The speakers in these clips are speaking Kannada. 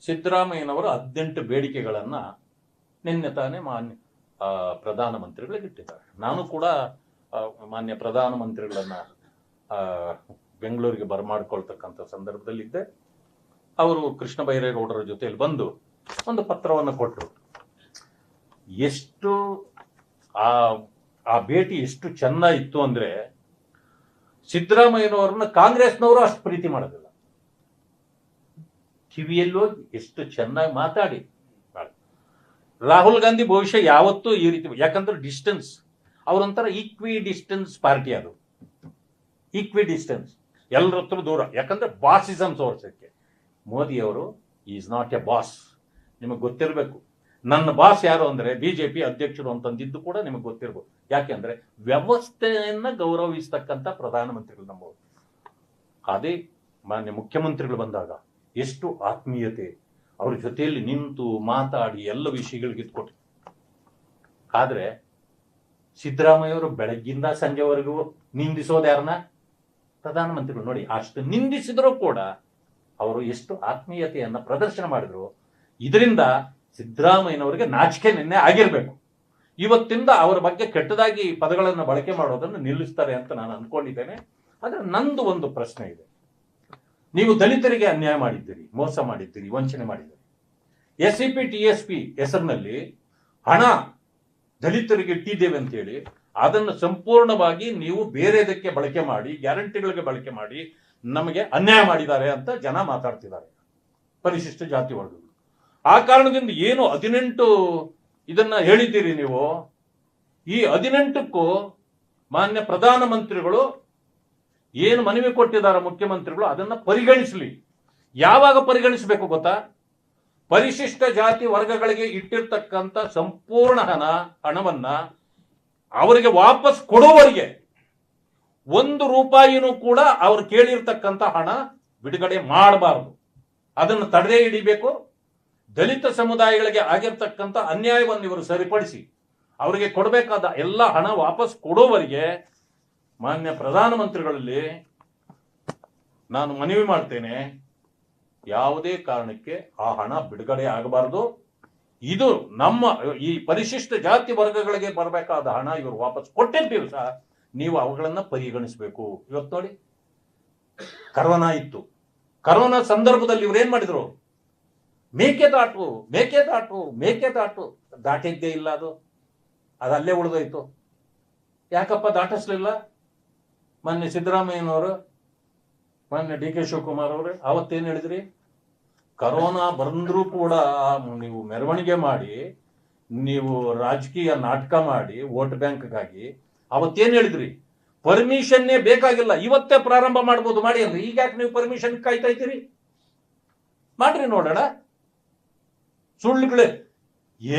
ಸಿದ್ದರಾಮಯ್ಯನವರು 18 ಬೇಡಿಕೆಗಳನ್ನ ನಿನ್ನೆ ತಾನೇ ಮಾನ್ಯ ಪ್ರಧಾನಮಂತ್ರಿಗಳಿಗೆ ಇಟ್ಟಿದ್ದಾರೆ. ನಾನು ಕೂಡ ಮಾನ್ಯ ಪ್ರಧಾನಮಂತ್ರಿಗಳನ್ನ ಬೆಂಗಳೂರಿಗೆ ಬರಮಾಡ್ಕೊಳ್ತಕ್ಕಂಥ ಸಂದರ್ಭದಲ್ಲಿದ್ದೆ. ಅವರು ಕೃಷ್ಣ ಬೈರೇಗೌಡರ ಜೊತೆಯಲ್ಲಿ ಬಂದು ಒಂದು ಪತ್ರವನ್ನು ಕೊಟ್ಟರು. ಎಷ್ಟು ಆ ಭೇಟಿ ಎಷ್ಟು ಚೆನ್ನಾಗಿತ್ತು ಅಂದ್ರೆ, ಸಿದ್ದರಾಮಯ್ಯನವರನ್ನ ಕಾಂಗ್ರೆಸ್ನವರು ಅಷ್ಟು ಪ್ರೀತಿ ಮಾಡೋದಿಲ್ಲ. ಕಿವಿಯಲ್ಲಿ ಹೋಗಿ ಎಷ್ಟು ಚೆನ್ನಾಗಿ ಮಾತಾಡಿ. ರಾಹುಲ್ ಗಾಂಧಿ ಬಹುಶಃ ಯಾವತ್ತೂ ಈ ರೀತಿ, ಯಾಕಂದ್ರೆ ಡಿಸ್ಟೆನ್ಸ್ ಅವರೊಂಥರ ಈಕ್ವಿ ಡಿಸ್ಟೆನ್ಸ್ ಪಾರ್ಟಿ, ಅದು ಈಕ್ವಿ ಡಿಸ್ಟೆನ್ಸ್, ಎಲ್ಲರ ಹತ್ರ ದೂರ. ಯಾಕಂದ್ರೆ ಬಾಸಿಸಮ್ ತೋರ್ಸಕ್ಕೆ ಮೋದಿ ಅವರು ಈಸ್ ನಾಟ್ ಎ ಬಾಸ್. ನಿಮಗೆ ಗೊತ್ತಿರಬೇಕು, ನನ್ನ ಬಾಸ್ ಯಾರು ಅಂದ್ರೆ ಬಿಜೆಪಿ ಅಧ್ಯಕ್ಷರು ಅಂತಂದಿದ್ದು ಕೂಡ ನಿಮಗೆ ಗೊತ್ತಿರ್ಬೋದು. ಯಾಕೆಂದ್ರೆ ವ್ಯವಸ್ಥೆಯನ್ನ ಗೌರವಿಸ್ತಕ್ಕಂಥ ಪ್ರಧಾನಮಂತ್ರಿಗಳು ನಮ್ಮವರು. ಅದೇ ಮಾನ್ಯ ಮುಖ್ಯಮಂತ್ರಿಗಳು ಬಂದಾಗ ಎಷ್ಟು ಆತ್ಮೀಯತೆ, ಅವ್ರ ಜೊತೆಯಲ್ಲಿ ನಿಂತು ಮಾತಾಡಿ ಎಲ್ಲ ವಿಷಯಗಳಿಗೆ ಇಟ್ಕೊಟ್ರು. ಆದ್ರೆ ಸಿದ್ದರಾಮಯ್ಯವರು ಬೆಳಗ್ಗಿಂದ ಸಂಜೆವರೆಗೂ ನಿಂದಿಸೋದು ಯಾರನ್ನ? ಪ್ರಧಾನಮಂತ್ರಿಗಳು. ನೋಡಿ, ಅಷ್ಟು ನಿಂದಿಸಿದ್ರು ಕೂಡ ಅವರು ಎಷ್ಟು ಆತ್ಮೀಯತೆಯನ್ನ ಪ್ರದರ್ಶನ ಮಾಡಿದ್ರು. ಇದರಿಂದ ಸಿದ್ದರಾಮಯ್ಯನವರಿಗೆ ನಾಚಿಕೆ ನಿನ್ನೆ ಆಗಿರ್ಬೇಕು. ಇವತ್ತಿಂದ ಅವರ ಬಗ್ಗೆ ಕೆಟ್ಟದಾಗಿ ಪದಗಳನ್ನು ಬಳಕೆ ಮಾಡೋದನ್ನು ನಿಲ್ಲಿಸ್ತಾರೆ ಅಂತ ನಾನು ಅನ್ಕೊಂಡಿದ್ದೇನೆ. ಆದ್ರೆ ನಂದು ಒಂದು ಪ್ರಶ್ನೆ ಇದೆ. ನೀವು ದಲಿತರಿಗೆ ಅನ್ಯಾಯ ಮಾಡಿದ್ದೀರಿ, ಮೋಸ ಮಾಡಿದ್ದೀರಿ, ವಂಚನೆ ಮಾಡಿದ್ದೀರಿ. SCP TSP ಹೆಸರಿನಲ್ಲಿ ಹಣ ದಲಿತರಿಗೆ ಇಟ್ಟಿದ್ದೇವೆ ಅಂತೇಳಿ ಅದನ್ನು ಸಂಪೂರ್ಣವಾಗಿ ನೀವು ಬೇರೆದಕ್ಕೆ ಬಳಕೆ ಮಾಡಿ, ಗ್ಯಾರಂಟಿಗಳಿಗೆ ಬಳಕೆ ಮಾಡಿ ನಮಗೆ ಅನ್ಯಾಯ ಮಾಡಿದ್ದಾರೆ ಅಂತ ಜನ ಮಾತಾಡ್ತಿದ್ದಾರೆ, ಪರಿಶಿಷ್ಟ ಜಾತಿ ವರ್ಗಗಳು. ಆ ಕಾರಣದಿಂದ ಏನು 18 ಇದನ್ನ ಹೇಳಿದ್ದೀರಿ ನೀವು, ಈ 18ಕ್ಕೂ ಮಾನ್ಯ ಪ್ರಧಾನಮಂತ್ರಿಗಳು ಏನು ಮನವಿ ಕೊಟ್ಟಿದ್ದಾರೆ ಮುಖ್ಯಮಂತ್ರಿಗಳು, ಅದನ್ನ ಪರಿಗಣಿಸಲಿ. ಯಾವಾಗ ಪರಿಗಣಿಸಬೇಕು ಗೊತ್ತಾ? ಪರಿಶಿಷ್ಟ ಜಾತಿ ವರ್ಗಗಳಿಗೆ ಇಟ್ಟಿರ್ತಕ್ಕಂಥ ಸಂಪೂರ್ಣ ಹಣವನ್ನ ಅವರಿಗೆ ವಾಪಸ್ ಕೊಡುವವರೆಗೆ 1 ರೂಪಾಯಿನೂ ಕೂಡ ಅವರು ಕೇಳಿರ್ತಕ್ಕಂಥ ಹಣ ಬಿಡುಗಡೆ ಮಾಡಬಾರದು. ಅದನ್ನು ತಡೆದೇ ಹಿಡಿಬೇಕು. ದಲಿತ ಸಮುದಾಯಗಳಿಗೆ ಆಗಿರ್ತಕ್ಕಂಥ ಅನ್ಯಾಯವನ್ನು ಇವರು ಸರಿಪಡಿಸಿ ಅವರಿಗೆ ಕೊಡಬೇಕಾದ ಎಲ್ಲ ಹಣ ವಾಪಸ್ ಕೊಡುವವರೆಗೆ ಮಾನ್ಯ ಪ್ರಧಾನಮಂತ್ರಿಗಳಲ್ಲಿ ನಾನು ಮನವಿ ಮಾಡ್ತೇನೆ, ಯಾವುದೇ ಕಾರಣಕ್ಕೆ ಆ ಹಣ ಬಿಡುಗಡೆ ಆಗಬಾರದು. ಇದು ನಮ್ಮ ಈ ಪರಿಶಿಷ್ಟ ಜಾತಿ ವರ್ಗಗಳಿಗೆ ಬರಬೇಕಾದ ಹಣ ಇವರು ವಾಪಸ್ ಕೊಟ್ಟಿದ್ದೀವಿ ಸಹ, ನೀವು ಅವುಗಳನ್ನ ಪರಿಗಣಿಸಬೇಕು. ಇವತ್ತು ನೋಡಿ, ಕರೋನಾ ಇತ್ತು. ಕರೋನಾ ಸಂದರ್ಭದಲ್ಲಿ ಇವ್ರು ಏನ್ ಮಾಡಿದ್ರು? ಮೇಕೆದಾಟು ಮೇಕೆದಾಟು ಮೇಕೆದಾಟು ದಾಟಿದ್ದೇ ಇಲ್ಲ, ಅದು ಅಲ್ಲೇ ಉಳಿದೋಯ್ತು. ಯಾಕಪ್ಪ ದಾಟಿಸ್ಲಿಲ್ಲ? ಮೊನ್ನೆ ಸಿದ್ದರಾಮಯ್ಯನವರು, ಮೊನ್ನೆ DK ಶಿವಕುಮಾರ್ ಅವರು ಅವತ್ತೇನು ಹೇಳಿದ್ರಿ? ಕರೋನಾ ಬಂದ್ರೂ ಕೂಡ ನೀವು ಮೆರವಣಿಗೆ ಮಾಡಿ, ನೀವು ರಾಜಕೀಯ ನಾಟಕ ಮಾಡಿ ವೋಟ್ ಬ್ಯಾಂಕ್ಗಾಗಿ ಅವತ್ತೇನು ಹೇಳಿದ್ರಿ? ಪರ್ಮಿಷನ್ನೇ ಬೇಕಾಗಿಲ್ಲ, ಇವತ್ತೇ ಪ್ರಾರಂಭ ಮಾಡ್ಬೋದು, ಮಾಡಿ ಅಂದ್ರೆ. ಈಗ ಯಾಕೆ ನೀವು ಪರ್ಮಿಷನ್ ಕಾಯ್ತಾ ಇದ್ದೀರಿ? ಮಾಡ್ರಿ ನೋಡೋಣ. ಸುಳ್ಳುಗಳೇ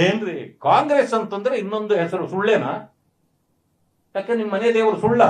ಏನ್ರಿ? ಕಾಂಗ್ರೆಸ್ ಅಂತಂದ್ರೆ ಇನ್ನೊಂದು ಹೆಸರು ಸುಳ್ಳೇನಾ? ಯಾಕೆ ನಿಮ್ಮ ಮನೆ ದೇವರು ಸುಳ್ಳ?